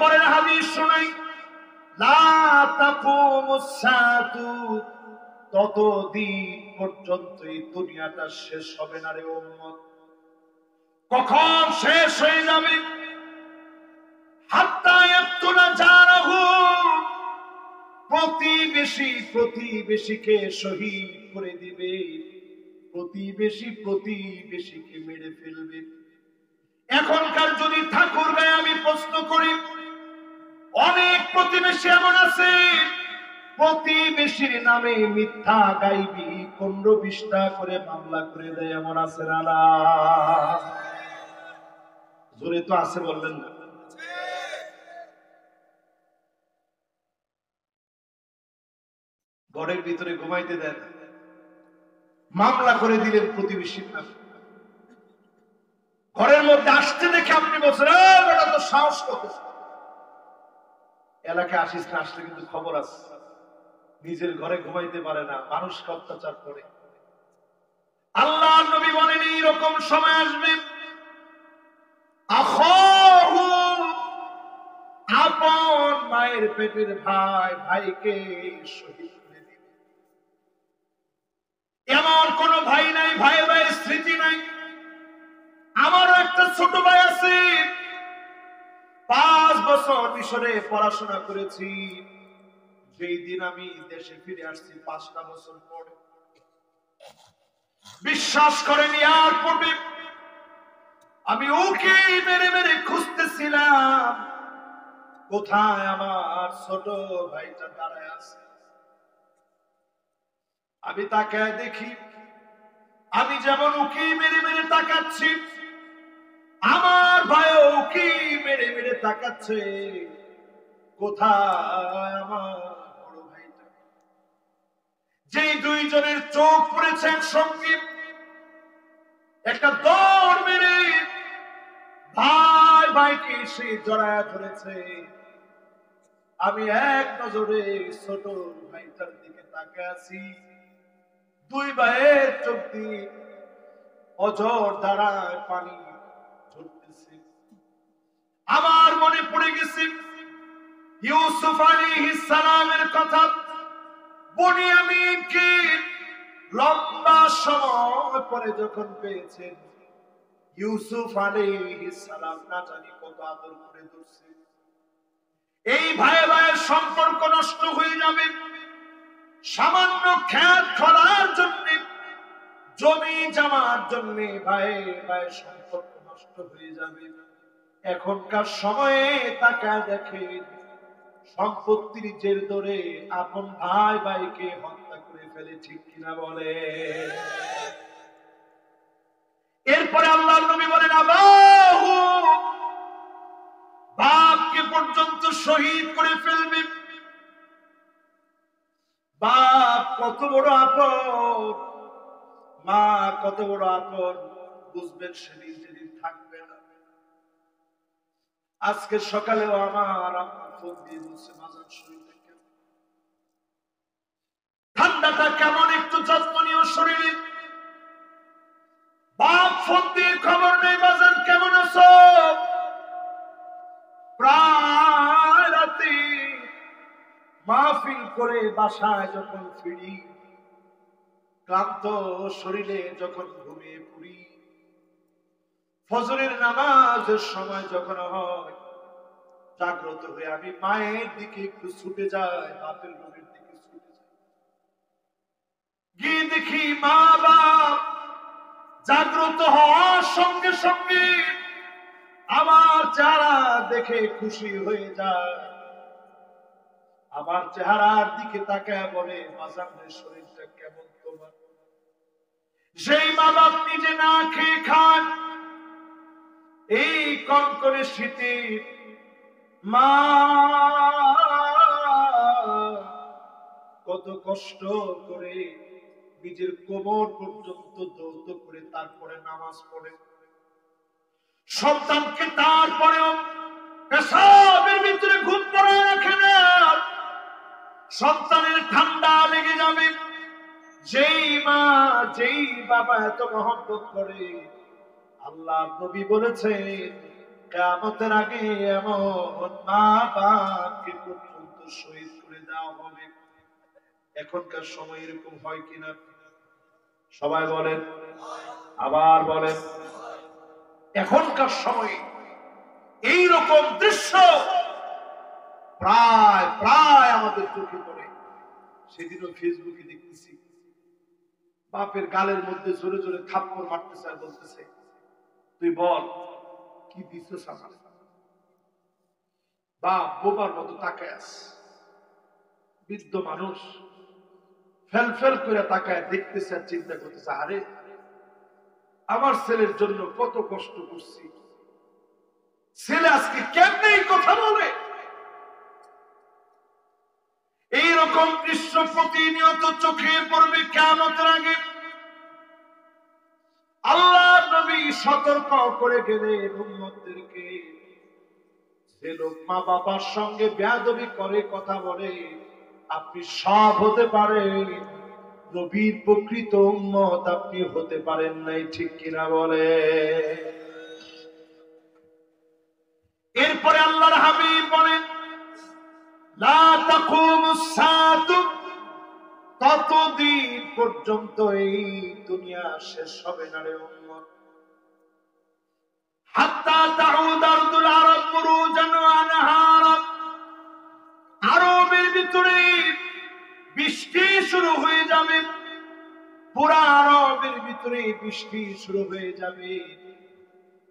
পরের হাদিস শোনাই, লা তাকুমুস সাআতু, ততদিন পর্যন্ত এই দুনিয়াটা শেষ হবে না রে উম্মত। কখন শেষ হয়ে যাবে? হাত্তা ইয়াকতুলা জারাহু, প্রতিবেশীকে শহীদ করে দিবে, প্রতিবেশীকে মেরে ফেলবে। এখনকার যদি ঠাকুর গায়ে আমি প্রশ্ন করি, অনেক প্রতিবেশী এমন আছে প্রতিবেশীর নামে মিথ্যা গাইবি 15-20টা করে মামলা করে দেয়, এমন আছে না? জোরে তো আছে বলবেন না? ঘরের ভিতরে ঘুমাইতে দেন, মামলা করে দিলেন প্রতিবেশীর নামে। ঘরের মধ্যে আসতে দেখে আপনি বলছেন, বেটা তো সাহস কত, এলাকায় আসিস না, আসলে কিন্তু খবর আছে। নিজের ঘরে ঘুমাইতে পারে না, মানুষকে অত্যাচার করে। আল্লাহ নবী বলেন এইরকম সময় আসবে, আখাহু, আপন মায়ের পেটের ভাইকে শহীদ করে দিবে। এমন কোন ভাই নাই, ভাই স্মৃতি নাই। আমারও একটা ছোট ভাই আছে, 5 বছর মিশরে পড়াশোনা করেছি। যেই দিন আমি দেশে ফিরে আসছি 5টা বছর পরে, বিশ্বাস করেন এয়ারপোর্টে আমি ওকে মেরে মেরে খুঁজতেছিলাম কোথায় আমার ছোট ভাইটা দাঁড়ায় আছে। আমি তাকে দেখি, আমি যেমন উকি মেরে মেরে তাকাচ্ছি, আমার ভাইও উকি মেরে মেরে তাকাচ্ছে, কোথায় আমার বড় ভাইটা। যে দুইজনের চোখ পড়েছে একসঙ্গে, একটা দৌড় মেরে ভাইকে এসে জড়ায় ধরেছে। আমি এক নজরে ছোট ভাইটার দিকে তাকিয়ে আছি, দুই ভাইয়ের চোখ দিয়ে অঝর ধারায় পানি ঝরতেছে। আমার মনে পড়ে গেছে ইউসুফ আলাইহিস সালামের কথা। বুনিয়ামিনকে লম্বা সময় পরে যখন পেয়েছেন, ইউসুফ আলাইহিস সালাম না জানি কত আদর করে ধরছে। এই ভাইয়ের সম্পর্ক নষ্ট হয়ে যাবে সামান্য খেত খোলার জন্য, জমি জমার জন্য ভাইয়ের সম্পর্ক নষ্ট হয়ে যাবে। এখনকার সময়ে তাকায় দেখেন, সম্পত্তির জের ধরে আপন ভাইকে হত্যা করে ফেলে, ঠিক কিনা বলে? এরপরে আল্লাহর নবী বলেন, আবাহু, বাপকে পর্যন্ত শহীদ করে ফেলবে। বাপ কত বড় আপন, মা কত বড় আপন, বুঝবেন সেদিন যেদিন থাকবে না। আজকে সকালেও আমার আম্মা ফোন দিয়ে বলছে, মাজার শরীরটা কেমন, ঠান্ডাটা কেমন, একটু যত্ন নিও শরীরে। বাপ ফোন দিয়ে খবর নেই, বাজান কেমন আছো। প্রায় রাতে মাহফিল করে বাসায় যখন ফিরি, ক্লান্ত শরীরে যখন ঘুমিয়ে পড়ি, ফজরের নামাজের সময় যখন হয়, জাগ্রত হয়ে আমি মায়ের দিকে একটু ছুটে যাই, বাপের রুমের দিকে ছুটে যাই, গিয়ে দেখি মা বাপ জাগ্রত হওয়ার সঙ্গে সঙ্গে আমার চেহারা দেখে খুশি হয়ে যায়। আমার চেহারার দিকে তাকায় বলে, বাজানের শরীরটা কেমন তোমার? সেই মা বাপ নিজে না খেয়ে খান, এই কনকনে শীতে মা কত কষ্ট করে নিজের কোমর পর্যন্ত দৌত করে তারপরে নামাজ পড়ে। সন্তানকে তারপরেও পেশাবের ভিতরে ঘুম পড়ে রাখে না, সন্তানের ঠান্ডা লেগে যাবে। যেই মা যেই বাবা এত মহব্বত করে, আল্লাহ নবী বলেছেন, কিয়ামতের আগে এমন মা বাপকে পর্যন্ত শহীদ করে দেওয়া হবে। এখনকার সময় এরকম হয় কিনা সবাই বলেন, আবার বলেন। এখনকার সময়ে এইরকম দৃশ্য প্রায় প্রায় আমাদের চোখে পড়ে। সেদিনও ফেসবুকে দেখতেছি, বাপের গালের মধ্যে জোরে জোরে থাপ্পড় মারতেছে আর বলতেছে, তুই বল কি দিছিস আমার। বাপ বোবার মতো তাকায় আছে, বৃদ্ধ মানুষ ফেল ফেল করে তাকায় দেখতেছে আর চিন্তা করতেছে, আরে আমার ছেলের জন্য কত কষ্ট করছি, ছেলে আজকে কেমনে এই কথা বলে। এইরকম দৃশ্য প্রতিনিয়ত চোখে পড়বে কিয়ামতের আগে। আল্লাহ নবী সতর্ক করে গেলেন উম্মতদেরকে, যে লোক মা বাবার সঙ্গে বেয়াদবি করে কথা বলে, আপনি সব হতে পারেন, নবীর প্রকৃত উম্মত আপনি হতে পারেন নাই, ঠিক কিনা বলে। এরপরে আল্লাহর হাবিব বলেন, লা তাকুমুস সাআতু, ততদিন পর্যন্ত এই দুনিয়া শেষ হবে না রে উম্মত, হাত্তা তাউদ আরদুল আরব মুরুজান ওয়া আনহারা, আরবের ভিতরে বৃষ্টি শুরু হয়ে যাবে, পুরা আরবের ভিতরে বৃষ্টি শুরু হয়ে যাবে,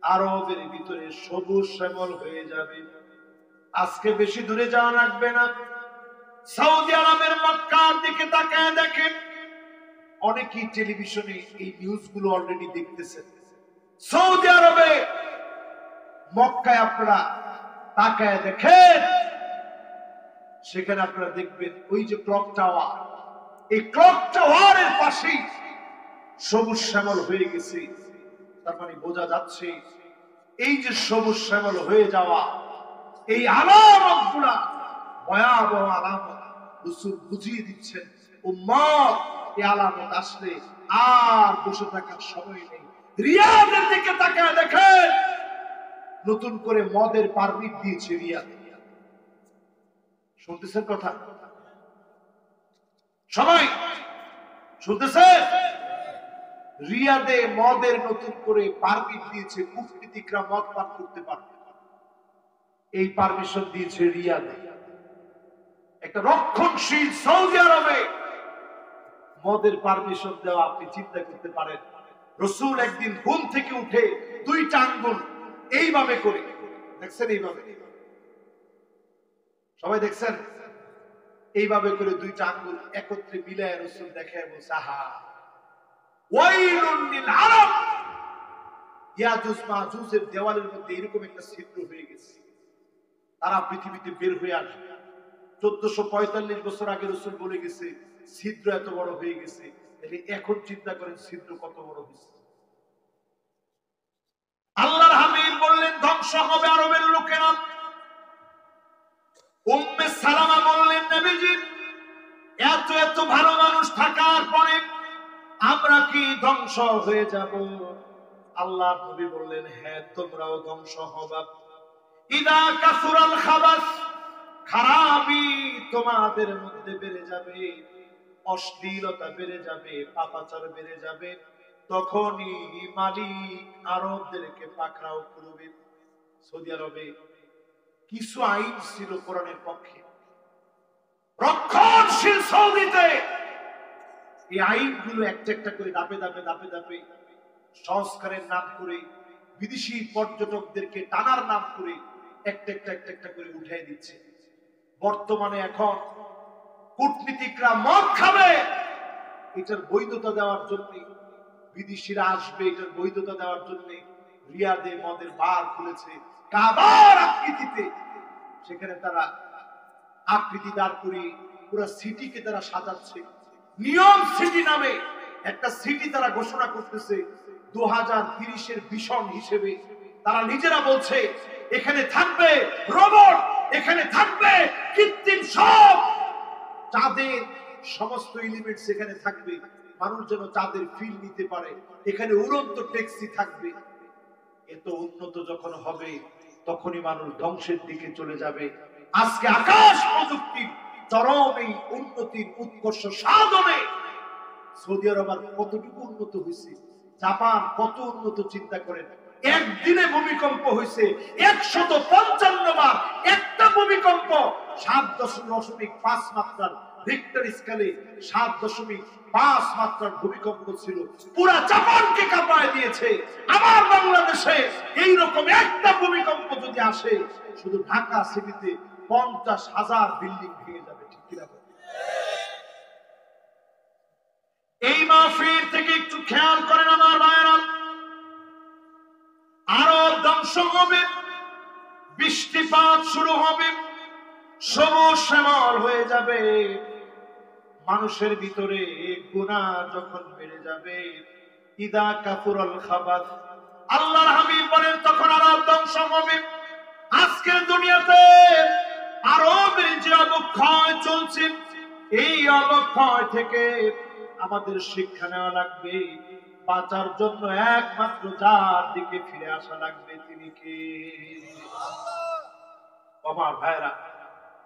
আরবের ভিতরে সবুজ শ্যামল হয়ে যাবে। আজকে বেশি দূরে যাওয়া লাগবে না, সৌদি আরবের মক্কার দিকে তাকায় দেখেন, অনেকেই টেলিভিশনে এই নিউজগুলো অলরেডি দেখতেছেন। সৌদি আরবে মক্কায় আপনারা তাকায় দেখেন, সেখানে আপনারা দেখবেন ওই যে ক্লক টাওয়ার, এই ক্লক টাওয়ারের পাশেই সবুজ শ্যামল হয়ে গেছে। তার মানে বোঝা যাচ্ছে এই যে সবুজ শ্যামল হয়ে যাওয়া, এই আলামত গুলা ভয়াবহ আলামত। রাসূল বুঝিয়ে দিচ্ছেন, উম্মত এই আলামত আসলে আর বসে থাকার সময় নেই। রিয়াদের দিকে তাকায় দেখেন, নতুন করে মদের পারমিট দিয়েছে রিয়াদে। শুনতেছেন কথা? সবাই শুনতেছে? রিয়াদে মদের নতুন করে পারমিট দিয়েছে, কূটনীতিকরা মদ পান করতে পারবে, এই পারমিশন দিয়েছে রিয়াদে। একটা রক্ষণশীল সৌদি আরবে মদের পারমিশন দেওয়া, আপনি চিন্তা করতে পারেন। রাসূল একদিন ঘুম থেকে উঠে দুইটা আঙ্গুল এইভাবে করে দেখছেন, এইভাবে, সবাই দেখছেন, এইভাবে করে দুইটা আঙ্গুল একত্রে মিলায় রাসূল দেখায় বলছে, আহা ওয়াইলুন লিল আরব, ইয়াজুজ মাজুজের দেওয়ালের মধ্যে এরকম একটা ছিদ্র হয়ে গেছে, তারা পৃথিবীতে বের হয়ে আসবে। 1445 বছর আগে রাসূল বলে গেছে ছিদ্র এত বড় হয়ে গেছে, তাহলে এখন চিন্তা করেন ছিদ্র কত বড় হয়েছে। আল্লাহর হাবিব বললেন ধ্বংস হবে আরবের লোকেরা। উম্মে সালামা বললেন, নবীজি এত এত ভালো মানুষ থাকার পরে আমরা কি ধ্বংস হয়ে যাব? আল্লাহর নবী বললেন, হ্যাঁ তোমরাও ধ্বংস হবা। ইদা কাসুরাল খাবাস, খারাপি তোমাদের মধ্যে বেড়ে যাবে, অশ্লীলতা বেড়ে যাবে, পাপাচার বেড়ে যাবে, তখনই মালিক আরবদেরকে পাকড়াও করবে। সৌদি আরবে কিছু আইন ছিল কোরআনের পক্ষে, রক্ষণশীল সৌদিতে এই আইনগুলো একটা একটা করে ধাপে ধাপে ধাপে ধাপে সংস্কারের নাম করে, বিদেশি পর্যটকদেরকে টানার নাম করে একটা একটা একটা একটা করে উঠাই দিচ্ছে। বর্তমানে এখন কূটনীতিকরা মদ খাবে, এটার বৈধতা দেওয়ার জন্য বিদেশিরা আসবে, এটার বৈধতা দেওয়ার জন্য রিয়াদে মদের বার খুলেছে কাবার আকৃতিতে। সেখানে তারা আকৃতি দাঁড় করে পুরো সিটিকে তারা সাজাচ্ছে, নিয়ম সিটি নামে একটা সিটি তারা ঘোষণা করতেছে 2030-এর ভিশন হিসেবে। তারা নিজেরা বলছে এখানে থাকবে রোবট, এখানে থাকবে কৃত্রিম সব, চাঁদের সমস্ত এলিমেন্টস এখানে থাকবে, মানুষ যেন চাঁদের ফিল নিতে পারে, এখানে উড়ন্ত ট্যাক্সি থাকবে। এত উন্নত যখন হবে, তখনই মানুষ ধ্বংসের দিকে চলে যাবে। আজকে আকাশ প্রযুক্তির চরম এই উন্নতির উৎকর্ষ সাধনে সৌদি আরব আর কতটুকু উন্নত হয়েছে, জাপান কত উন্নত চিন্তা করেন। একদিনে ভূমিকম্প হয়েছে 155 বার। একটা ভূমিকম্প 7.5 মাত্রার রিক্টার স্কেলে 7.5 মাত্রার ভূমিকম্প ছিল, পুরা জাপানকে কাঁপায় দিয়েছে। আমার বাংলাদেশে এইরকম একটা ভূমিকম্প যদি আসে, শুধু ঢাকা সিটিতে 50,000 বিল্ডিং ভেঙে যাবে। ঠিক কিনা? এই মাহফিল থেকে একটু খেয়াল করেন আমার ভাইয়েরা, আরো ধ্বংস হবে, বৃষ্টিপাত শুরু হবে, সবুজ শ্যামল হয়ে যাবে। মানুষের ভিতরে গুনাহ যখন বেড়ে যাবে, ইদা কাফুরাল খাবাস, আল্লাহর হাবিব বলেন তখন আরো ধ্বংস হবে। আজকের দুনিয়াতে আরবের যে অবক্ষয় চলছে, এই অবক্ষয় থেকে আমাদের শিক্ষা নেওয়া লাগবে। বাঁচার জন্য একমাত্র যার দিকে ফিরে আসা লাগবে, তিনি কে? আমার ভাইরা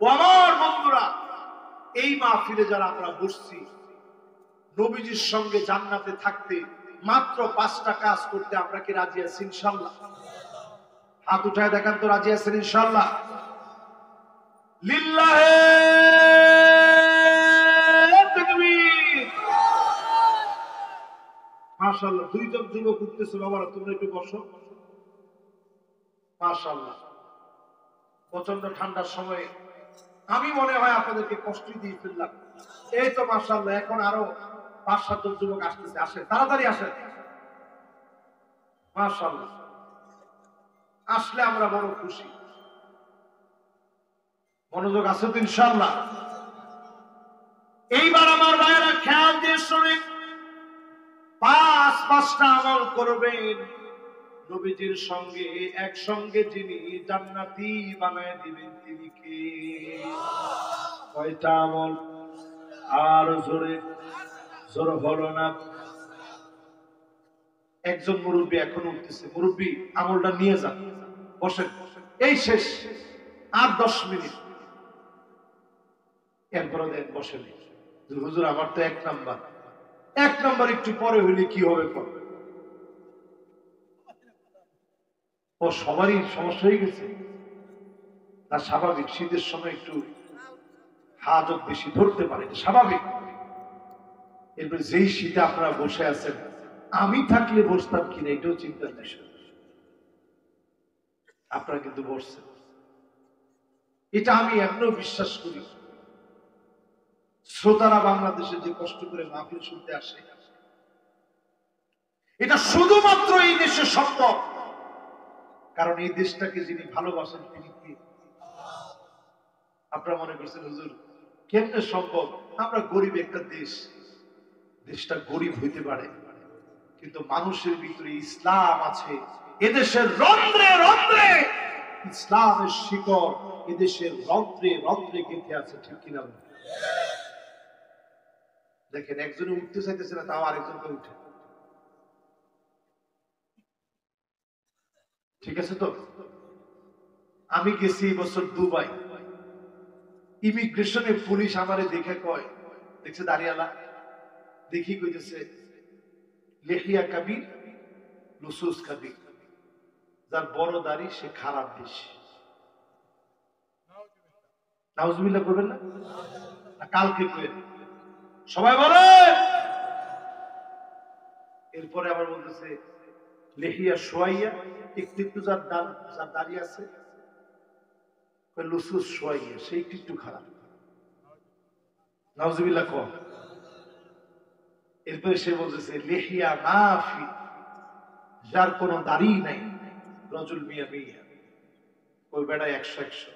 ও আমার বন্ধুরা, এই মাহফিলে যারা আমরা বসছি, নবীজির সঙ্গে জান্নাতে থাকতে মাত্র 5টা কাজ করতে আমরা কি রাজি আছি ইনশাআল্লাহ? হাত উঠায় দেখান তো, রাজি আছেন ইনশাআল্লাহ? লিল্লাহে তাকবীর। মাশাআল্লাহ, 2 জন যুবক উঠতেছে। বাবারা তোমরা একটু বসো। মাশাআল্লাহ, প্রচন্ড ঠান্ডার সময় আমি মনে হয় আপনাদেরকে কষ্ট দিয়ে ফেললাম। এই তো মাশাআল্লাহ, এখন আরো 5-7 জন যুবক আসতেছে। আসেন, তাড়াতাড়ি আসেন। মাশাআল্লাহ, আসলে আমরা বড় খুশি। মনোযোগ আছে তো ইনশাআল্লাহ? এইবার আমার ভাইয়েরা খেয়াল দিয়ে শুনেন, 5টা আমল করবেন, নবীজির সঙ্গে একসঙ্গে যিনি জান্নাতি বানায় দিবেন, তিনি কে? কয়টা আমল? আর জোরে জোর হলো না। একজন মুরব্বী এখন উঠতেছে। মুরব্বী, আমলটা নিয়ে যান, বসেন। এই শেষ, আর 10 মিনিট। এরপরে দেন, বসেন। হুজুর আমার তো 1 নাম্বার একটু পরে হইলে কি হবে? ও সবারই সমস্যা হয়ে গেছে না? স্বাভাবিক, শীতের সময় একটু হাজত বেশি ধরতে পারে, স্বাভাবিক। এরপরে যেই শীতে আপনারা বসে আছেন, আমি থাকলে বসতাম কিনা এটাও চিন্তার বিষয়। আপনারা কিন্তু বসছেন, এটা আমি এমনও বিশ্বাস করি। শ্রোতারা বাংলাদেশে যে কষ্ট করে মাহফিল শুনতে আসে, এটা শুধুমাত্র এই দেশে সম্ভব, কারণ এই দেশটাকে যিনি ভালোবাসেন তিনি কে? আপনারা মনে করছেন হুজুর কেমনে সম্ভব? আমরা গরিব একটা দেশ, দেশটা গরিব হইতে পারে, কিন্তু মানুষের ভিতরে ইসলাম আছে। এদেশের রন্ধ্রে রন্ধ্রে ইসলামের শিকড়, এদেশের রন্ধ্রে রন্ধ্রে গেঁথে আছে। ঠিক কিনা? দেখেন, একজনে উঠতে চাইতেছে না, তাও আরেকজনকে উঠে। ঠিক আছে তো? আমি গেছি বছর দুবাই, ইমিগ্রেশনে পুলিশ আমারে দেখে কয়, দেখছে দাঁড়িয়ালা, দেখি কইতেছে লেহিয়া কাবির লুসুস কাবির, যার বড় দাড়ি সে খারাপ বেশি। নাউজুবিল্লাহ করবেন না? কালকে কয়ে সবাই বলে। এরপরে আবার বলতেছে লেহিয়া সোয়াইয়া, একটু একটু যার দাড়ি আছে লুসুস সোয়াইয়া, সে একটু একটু খারাপ। নাউজুবিল্লাহ কম। এরপরে সে বলতেছে লেহিয়া মাফি, যার কোনো দাড়ি নাই, রজুল মিয়া মিয়া, ওই বেড়া 100-100।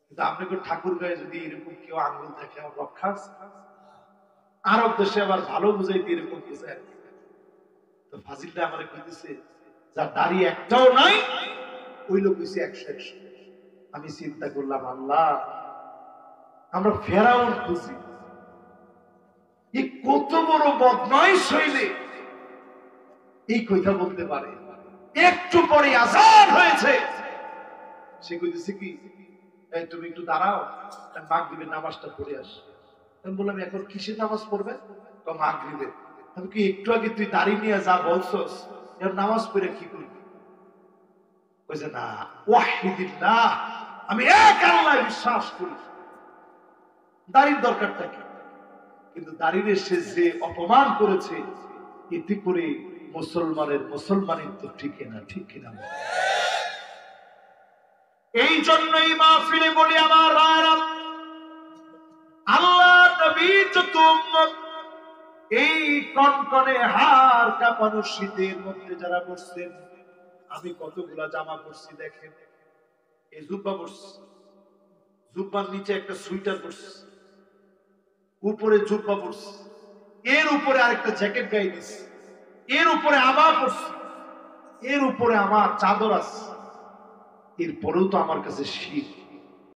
কিন্তু আপনাকে ঠাকুর গায়ে যদি এরকম কেউ আঙ্গুল দেখে, আমার রক্ষা আছে। আরব দেশে আবার ভালো বুঝাইতে এরকম বুঝে আর কি। তো ফাজিলটা আমার কইতেছে যার দাড়ি একটাও নাই, ওই লোক হইছে 100-100। আমি চিন্তা করলাম, আল্লাহ, আমরা ফেরাউন খুঁজি, এই কত বড় বদমাইশ হইলে এই কথা বলতে পারে। একটু পরে আযান হয়েছে, সে কইতেছে কি, এই তুমি একটু দাঁড়াও, মাগরিবের নামাজটা পড়ে আস। আমি বললাম এখন কিসের নামাজ পড়বে? মাগরিবে। আমি কি একটু আগে তুই দাঁড়িয়ে নিয়ে যা বলছস, এর নামাজ পড়ে কি করবি? কইছে না, ওয়াহিদিল্লাহ, আমি এক আল্লাহয় বিশ্বাস করি, দাড়ির দরকারটা কি? কিন্তু দাড়ির সে যে অপমান করেছে, এতে করে মুসলমানের তো ঠিক না, ঠিক কিনা? এই জন্যই মাহফিলে বলি আমার ভাইরা, আল্লাহ নবীর যত উম্মত, এই কনকনে হাড় কাঁপানো শীতের মধ্যে যারা বসছেন, আমি কতগুলা জামা পরছি দেখেন। এই জুব্বা পরছি, জুব্বার নিচে একটা সুইটার পরছি, উপরে জুব্বা পরছি, এর উপরে আরেকটা জ্যাকেট গায়ে দিছি, এর উপরে আবার পরছি, এর উপরে আমার চাদর আছে। এরপরেও তো আমার কাছে শীত।